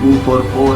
244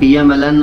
PMLN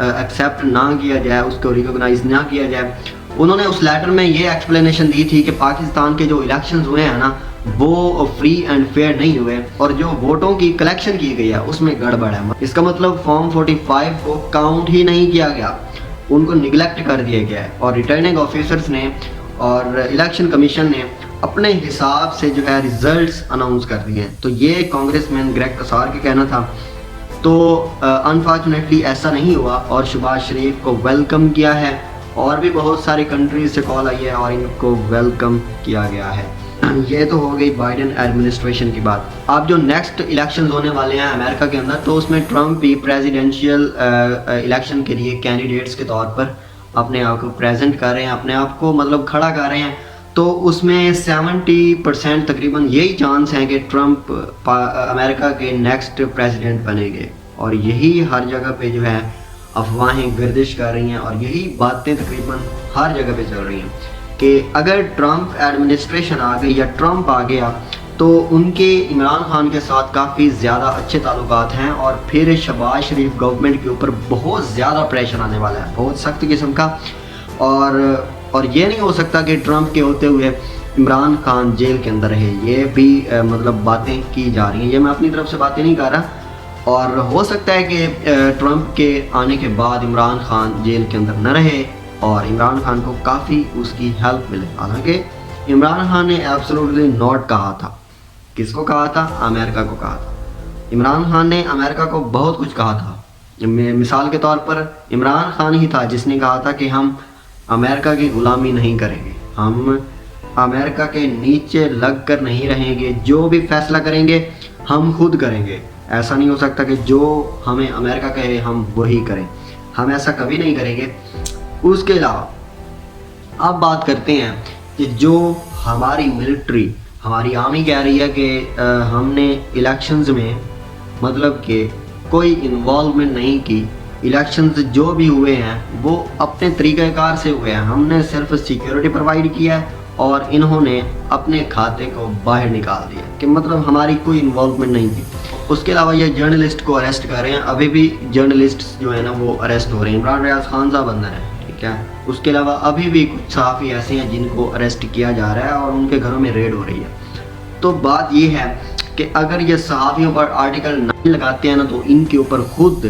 accept نہ کیا جائے, اس کو ریکوگنائز نہ کیا جائے. انہوں نے اس لیٹر میں یہ ایکسپلینیشن دی تھی کہ پاکستان کے جو الیکشنز ہوئے ہیں نا وہ فری اینڈ فیئر نہیں ہوئے, اور جو ووٹوں کی کلیکشن کی گئی ہے اس میں گڑبڑ ہے. اس کا مطلب فارم 45 کو کاؤنٹ ہی نہیں کیا گیا, ان کو نگلیکٹ کر دیا گیا ہے. اور ریٹرننگ آفیسرز نے اور الیکشن کمیشن نے اپنے حساب سے جو ہے ریزلٹس اناؤنس کر دیے ہیں. تو یہ کانگریس مین گریگ قصار کا کہنا تھا. تو انفارچونیٹلی ایسا نہیں ہوا, اور شہباز شریف کو ویلکم کیا ہے, اور بھی بہت ساری کنٹریز سے کال آئی ہے اور ان کو ویلکم کیا گیا ہے. یہ تو ہو گئی بائیڈن ایڈمنسٹریشن کی بات. اب جو نیکسٹ الیکشنز ہونے والے ہیں امریکہ کے اندر, تو اس میں ٹرمپ بھی پریزیڈنشیل الیکشن کے لیے کینڈیڈیٹس کے طور پر اپنے آپ کو پریزنٹ کر رہے ہیں, اپنے آپ کو مطلب کھڑا کر رہے ہیں. تو اس میں 70% تقریباً یہی چانس ہیں کہ ٹرمپ امریکہ کے نیکسٹ پریزیڈنٹ بنیں گے, اور یہی ہر جگہ پہ جو ہے افواہیں گردش کر رہی ہیں, اور یہی باتیں تقریباً ہر جگہ پہ چل رہی ہیں کہ اگر ٹرمپ ایڈمنسٹریشن آ گئی یا ٹرمپ آ گیا تو ان کے عمران خان کے ساتھ کافی زیادہ اچھے تعلقات ہیں, اور پھر شہباز شریف گورنمنٹ کے اوپر بہت زیادہ پریشر آنے والا ہے, بہت سخت قسم کا. اور یہ نہیں ہو سکتا کہ ٹرمپ کے ہوتے ہوئے عمران خان جیل کے اندر رہے. یہ بھی مطلب باتیں کی جا رہی ہیں, یہ میں اپنی طرف سے باتیں نہیں کر رہا. اور ہو سکتا ہے کہ ٹرمپ کے آنے کے بعد عمران خان جیل کے اندر نہ رہے اور عمران خان کو کافی اس کی ہیلپ ملے. حالانکہ عمران خان نے ایبسولوٹلی ناٹ کہا تھا. کس کو کہا تھا؟ امریکہ کو کہا تھا. عمران خان نے امریکہ کو بہت کچھ کہا تھا. مثال کے طور پر عمران خان ہی تھا جس نے کہا تھا کہ ہم امریکہ کی غلامی نہیں کریں گے, ہم امریکہ کے نیچے لگ کر نہیں رہیں گے, جو بھی فیصلہ کریں گے ہم خود کریں گے. ایسا نہیں ہو سکتا کہ جو ہمیں امریکہ کہے ہم وہی کریں, ہم ایسا کبھی نہیں کریں گے. اس کے علاوہ اب بات کرتے ہیں کہ جو ہماری ملٹری, ہماری آرمی کہہ رہی ہے کہ ہم نے الیکشنز میں مطلب کہ کوئی انوالومنٹ نہیں کی, الیکشنز جو بھی ہوئے ہیں وہ اپنے طریقہ کار سے ہوئے ہیں, ہم نے صرف سیکیورٹی پرووائڈ کیا ہے اور انہوں نے اپنے کھاتے کو باہر نکال دیا, کہ مطلب ہماری کوئی انوالومنٹ نہیں تھی. اس کے علاوہ یہ جرنلسٹ کو اریسٹ کر رہے ہیں, ابھی بھی جرنلسٹ جو ہے نا وہ اریسٹ ہو رہے ہیں. عمران ریاض خان صاحب اندر ہیں, ٹھیک ہے. اس کے علاوہ ابھی بھی کچھ صحافی ایسے ہیں جن کو اریسٹ کیا جا رہا ہے اور ان کے گھروں میں ریڈ ہو رہی ہے. تو بات یہ ہے کہ اگر یہ صحافیوں پر آرٹیکل 9 لگاتے ہیں نا تو ان کے اوپر خود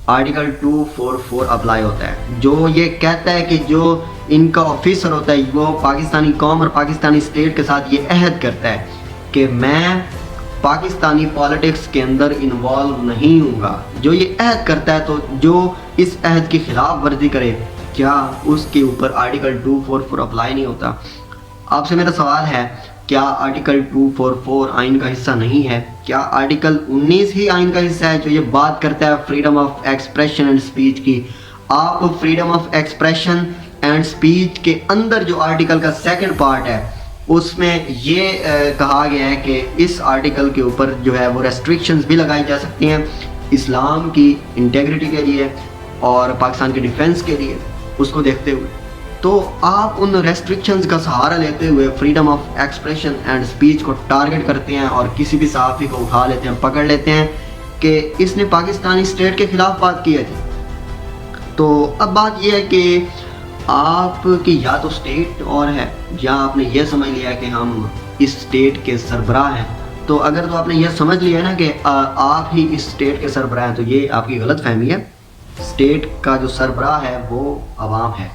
آرٹیکل 244 اپلائی ہوتا ہے, جو یہ کہتا ہے کہ جو ان کا آفیسر ہوتا ہے وہ پاکستانی قوم اور پاکستانی اسٹیٹ کے ساتھ یہ عہد کرتا ہے کہ میں پاکستانی پالیٹکس کے اندر انوالو نہیں ہوں گا. جو یہ عہد کرتا ہے تو جو اس عہد کی خلاف ورزی کرے کیا اس کے اوپر آرٹیکل 244 اپلائی نہیں ہوتا؟ آپ سے میرا سوال ہے, کیا آرٹیکل 244 آئین کا حصہ نہیں ہے؟ کیا آرٹیکل 19 ہی آئین کا حصہ ہے جو یہ بات کرتا ہے freedom of expression and speech کی؟ آپ freedom of expression and speech کے اندر جو آرٹیکل کا سیکنڈ پارٹ ہے اس میں یہ کہا گیا ہے کہ اس آرٹیکل کے اوپر جو ہے وہ ریسٹرکشنز بھی لگائی جا سکتی ہیں اسلام کی انٹیگریٹی کے لیے اور پاکستان کے ڈیفنس کے لیے, اس کو دیکھتے ہوئے. تو آپ ان ریسٹرکشنز کا سہارا لیتے ہوئے freedom of expression and speech کو ٹارگٹ کرتے ہیں اور کسی بھی صحافی کو اٹھا لیتے ہیں, پکڑ لیتے ہیں کہ اس نے پاکستانی اسٹیٹ کے خلاف بات کی ہے تھی. تو اب بات یہ ہے کہ آپ کی یا تو اسٹیٹ اور ہے یا آپ نے یہ سمجھ لیا کہ ہم اس اسٹیٹ کے سربراہ ہیں. تو اگر تو آپ نے یہ سمجھ لیا نا کہ آپ ہی اس اسٹیٹ کے سربراہ ہیں تو یہ آپ کی غلط فہمی ہے. اسٹیٹ کا جو سربراہ ہے وہ عوام ہے.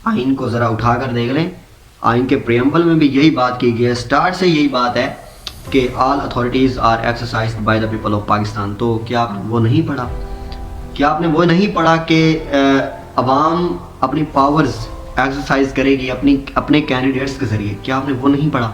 آئین کو ذرا اٹھا کر دیکھ لیں, آئین کے پریمبل میں بھی یہی بات کی گئی ہے, سٹارٹ سے یہی بات ہے کہ all authorities are exercised by the people of Pakistan. تو کیا آپ نے وہ نہیں پڑھا؟ کیا آپ نے وہ نہیں پڑھا کہ عوام اپنی پاورز ایکسرسائز کرے گی اپنے کینڈیڈیٹس کے ذریعے؟ کیا آپ نے وہ نہیں پڑھا؟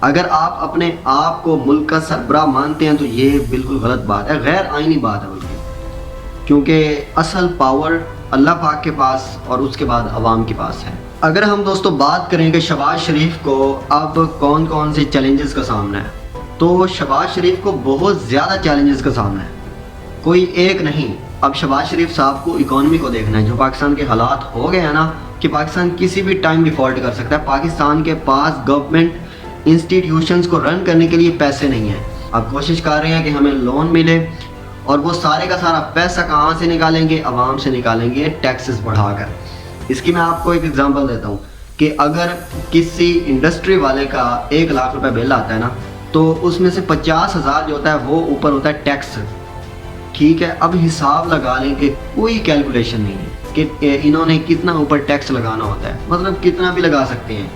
اگر آپ اپنے آپ کو ملک کا سربراہ مانتے ہیں تو یہ بالکل غلط بات ہے, غیر آئینی بات ہے بلکہ, کیونکہ اصل پاور اللہ پاک کے پاس اور اس کے بعد عوام کے پاس ہے. اگر ہم دوستو بات کریں کہ شہباز شریف کو اب کون کون سے چیلنجز کا سامنا ہے, تو شہباز شریف کو بہت زیادہ چیلنجز کا سامنا ہے, کوئی ایک نہیں. اب شہباز شریف صاحب کو اکانومی کو دیکھنا ہے. جو پاکستان کے حالات ہو گئے ہیں نا کہ پاکستان کسی بھی ٹائم ڈیفالٹ کر سکتا ہے. پاکستان کے پاس گورنمنٹ انسٹیٹیوشنز کو رن کرنے کے لیے پیسے نہیں ہیں. اب کوشش کر رہے ہیں کہ ہمیں لون ملے اور وہ سارے کا سارا پیسہ کہاں سے نکالیں گے؟ عوام سے نکالیں گے ٹیکسز بڑھا کر۔ اس کی میں آپ کو ایک ایگزامپل دیتا ہوں کہ اگر کسی انڈسٹری والے کا 1 لاکھ روپے بل آتا ہے نا، تو اس میں سے 50,000 جو ہوتا ہے وہ اوپر ہوتا ہے ٹیکس، ٹھیک ہے؟ اب حساب لگا لیں کہ کوئی کیلکولیشن نہیں ہے کہ انہوں نے کتنا اوپر ٹیکس لگانا ہوتا ہے، مطلب کتنا بھی لگا سکتے ہیں،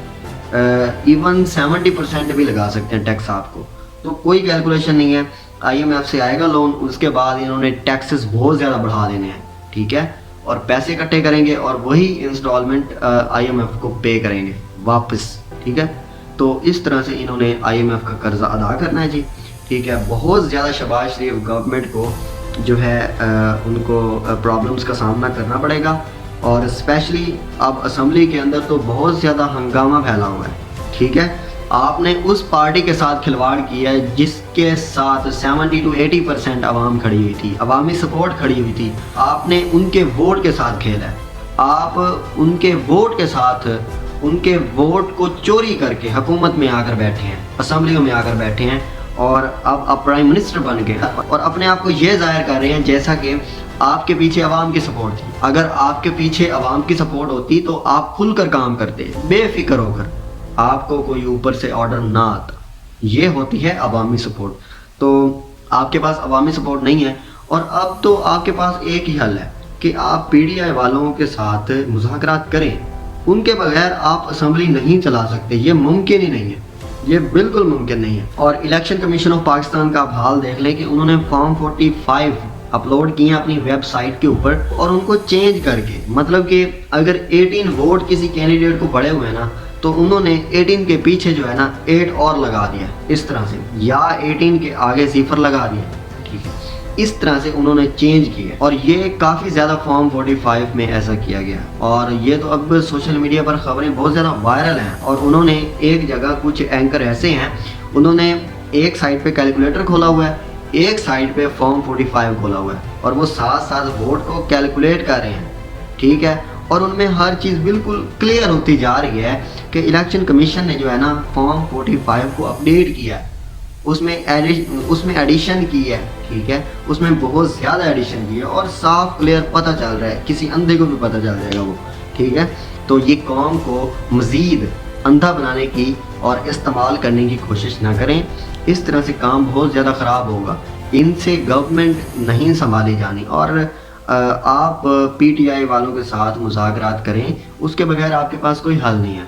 ایون 70% بھی لگا سکتے ہیں ٹیکس آپ کو، تو کوئی کیلکولیشن نہیں ہے۔ IMF سے آئے گا لون، اس کے بعد انہوں نے ٹیکسز بہت زیادہ بڑھا دینے ہیں، ٹھیک ہے؟ اور پیسے اکٹھے کریں گے اور وہی انسٹالمنٹ IMF کو پے کریں گے واپس، ٹھیک ہے؟ تو اس طرح سے انہوں نے IMF کا قرضہ ادا کرنا ہے جی، ٹھیک ہے؟ بہت زیادہ شہباز شریف گورنمنٹ کو جو ہے ان کو پرابلمس کا سامنا کرنا پڑے گا، اور اسپیشلی اب اسمبلی کے اندر تو بہت زیادہ ہنگامہ پھیلا ہوا ہے، ٹھیک ہے؟ آپ نے اس پارٹی کے ساتھ کھلواڑ کیا ہے جس کے ساتھ 70 to 80% عوام کھڑی ہوئی تھی، عوامی سپورٹ کھڑی ہوئی تھی، آپ نے ان کے ووٹ کے ساتھ کھیلا ہے، آپ ان کے ووٹ کے ساتھ ان کے ووٹ کو چوری کر کے حکومت میں آ کر بیٹھے ہیں، اسمبلیوں میں آ کر بیٹھے ہیں، اور اب پرائم منسٹر بن گئے اور اپنے آپ کو یہ ظاہر کر رہے ہیں جیسا کہ آپ کے پیچھے عوام کی سپورٹ تھی۔ اگر آپ کے پیچھے عوام کی سپورٹ ہوتی تو آپ کھل کر کام کرتے، بے فکر ہو کر، آپ کو کوئی اوپر سے آرڈر نہ آتا۔ یہ ہوتی ہے عوامی سپورٹ۔ تو آپ کے پاس عوامی سپورٹ نہیں ہے، اور اب تو آپ کے پاس ایک ہی حل ہے کہ آپ PTI والوں کے ساتھ مذاکرات کریں، ان کے بغیر آپ اسمبلی نہیں چلا سکتے، یہ ممکن ہی نہیں ہے، یہ بالکل ممکن نہیں ہے۔ اور الیکشن کمیشن آف پاکستان کا آپ حال دیکھ لیں کہ انہوں نے فارم 45 اپلوڈ کیے ہیں اپنی ویب سائٹ کے اوپر، اور ان کو چینج کر کے، مطلب کہ اگر 18 ووٹ کسی کینڈیڈیٹ کو پڑے ہوئے ہیں نا، تو انہوں نے 18 کے پیچھے جو ہے نا 8 اور لگا دیا، اس طرح سے، یا 18 کے آگے 0 لگا دیا، ٹھیک ہے؟ اس طرح سے انہوں نے چینج کیا، اور یہ کافی زیادہ فارم 45 میں ایسا کیا گیا، اور یہ تو اب سوشل میڈیا پر خبریں بہت زیادہ وائرل ہیں۔ اور انہوں نے ایک جگہ، کچھ اینکر ایسے ہیں، انہوں نے ایک سائٹ پہ کیلکولیٹر کھولا ہوا ہے، ایک سائٹ پہ فارم 45 کھولا ہوا ہے، اور وہ ساتھ ساتھ ووٹ کو کیلکولیٹ کر رہے ہیں، ٹھیک ہے؟ اور ان میں ہر چیز بالکل کلیئر ہوتی جا رہی ہے کہ الیکشن کمیشن نے جو ہے نا فارم 45 کو اپڈیٹ کیا ہے، اس میں ایڈیشن کی ہے، ٹھیک ہے؟ اس میں بہت زیادہ ایڈیشن کی ہے، اور صاف کلیئر پتہ چل رہا ہے، کسی اندھے کو بھی پتہ چل جائے گا وہ، ٹھیک ہے؟ تو یہ قوم کو مزید اندھا بنانے کی اور استعمال کرنے کی کوشش نہ کریں، اس طرح سے کام بہت زیادہ خراب ہوگا، ان سے گورنمنٹ نہیں سنبھالی جانی، اور آپ PTI والوں کے ساتھ مذاکرات کریں، اس کے بغیر آپ کے پاس کوئی حل نہیں ہے۔